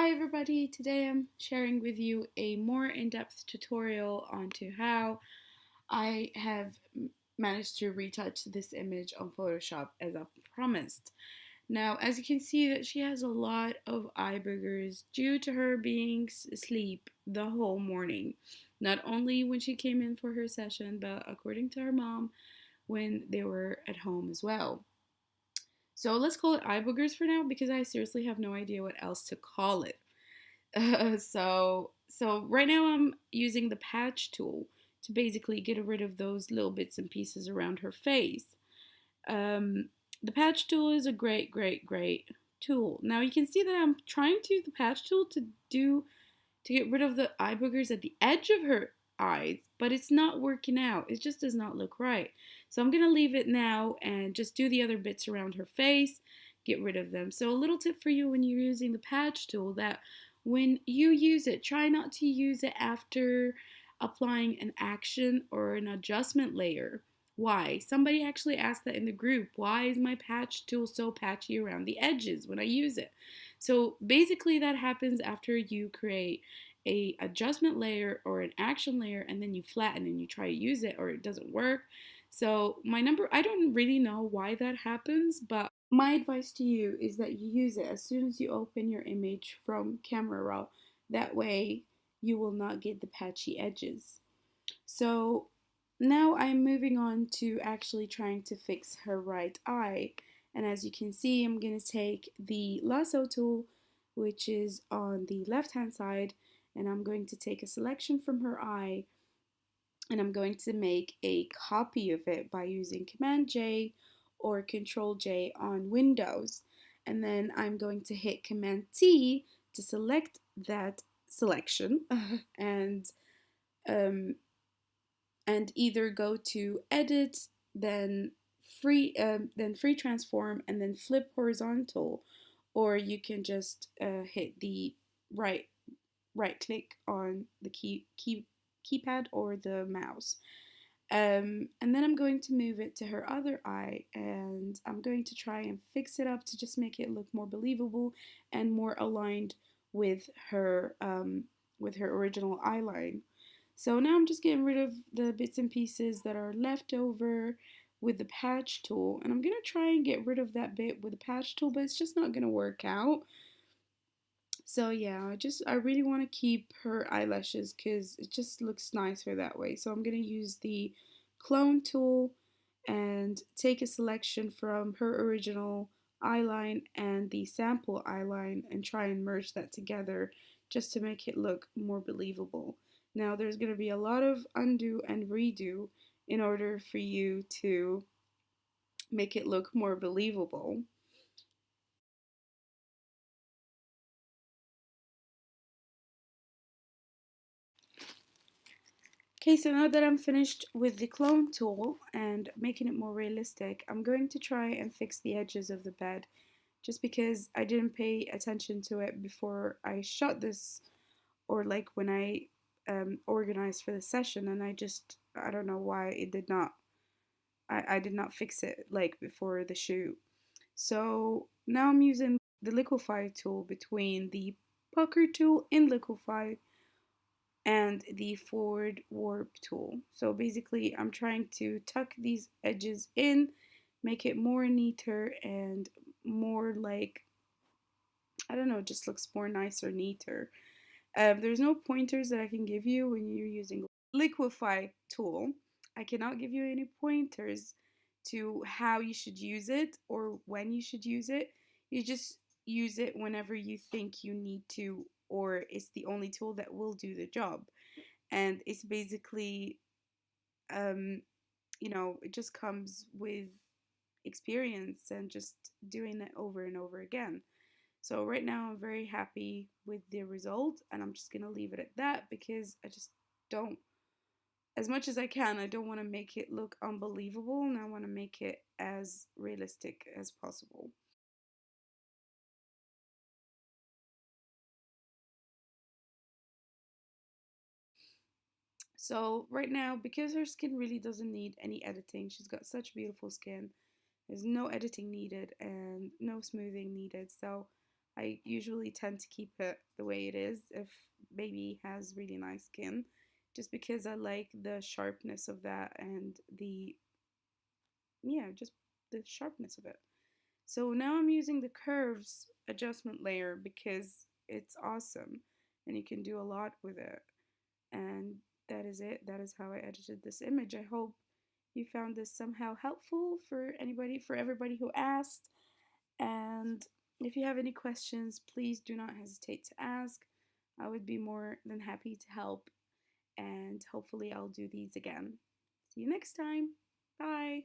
Hi everybody, today I'm sharing with you a more in-depth tutorial onto how I have managed to retouch this image on Photoshop as I promised. Now, as you can see that she has a lot of eye boogers due to her being asleep the whole morning. Not only when she came in for her session, but according to her mom, when they were at home as well. So let's call it eye boogers for now because I seriously have no idea what else to call it. So right now I'm using the patch tool to basically get rid of those little bits and pieces around her face. Um, the patch tool is a great tool. Now you can see that I'm trying to use the patch tool to get rid of the eye boogers at the edge of her eyes, but it's not working out. It just does not look right. So I'm going to leave it now and just do the other bits around her face, get rid of them. So a little tip for you when you're using the patch tool, that when you use it, try not to use it after applying an action or an adjustment layer. Why? Somebody actually asked that in the group. Why is my patch tool so patchy around the edges when I use it? So basically that happens after you create a adjustment layer or an action layer and then you flatten and you try to use it or it doesn't work. So I don't really know why that happens, but my advice to you is that you use it as soon as you open your image from Camera Raw. That way you will not get the patchy edges. So now I'm moving on to actually trying to fix her right eye. And as you can see, I'm going to take the lasso tool, which is on the left hand side, and I'm going to take a selection from her eye and I'm going to make a copy of it by using Command J or Control J on Windows. And then I'm going to hit Command T to select that selection and um, either go to Edit, then free transform, and then flip horizontal, or you can just hit the right click on the keypad or the mouse. And then I'm going to move it to her other eye and I'm going to try and fix it up to just make it look more believable and more aligned with her original eye line. So now I'm just getting rid of the bits and pieces that are left over with the patch tool, and I'm going to try and get rid of that bit with the patch tool, but it's just not going to work out. So yeah, I really want to keep her eyelashes because it just looks nicer that way. So I'm going to use the clone tool and take a selection from her original eyeline and the sample eyeline and try and merge that together just to make it look more believable. Now there's going to be a lot of undo and redo in order for you to make it look more believable. Okay, so now that I'm finished with the clone tool and making it more realistic, I'm going to try and fix the edges of the bed just because I didn't pay attention to it before I shot this or like when I organized for the session, and I don't know why it did not, I did not fix it like before the shoot. So now I'm using the liquify tool between the pucker tool in liquify and the forward warp tool. So basically I'm trying to tuck these edges in, make it more neater and more like, I don't know, it just looks more nicer, neater. There's no pointers that I can give you when you're using liquify tool. I cannot give you any pointers to how you should use it or when you should use it. You just use it whenever you think you need to, or it's the only tool that will do the job. And it's basically, um, it just comes with experience and just doing it over and over again. So right now I'm very happy with the result, and I'm just gonna leave it at that because I just don't, as much as I can, I don't want to make it look unbelievable, and I want to make it as realistic as possible. So right now, because her skin really doesn't need any editing, she's got such beautiful skin. There's no editing needed and no smoothing needed. So I usually tend to keep it the way it is if baby has really nice skin, just because I like the sharpness of that and yeah, just the sharpness of it. So now I'm using the curves adjustment layer because it's awesome and you can do a lot with it. And that is it. That is how I edited this image. I hope you found this somehow helpful for everybody who asked. And if you have any questions, please do not hesitate to ask. I would be more than happy to help. And hopefully, I'll do these again. See you next time. Bye.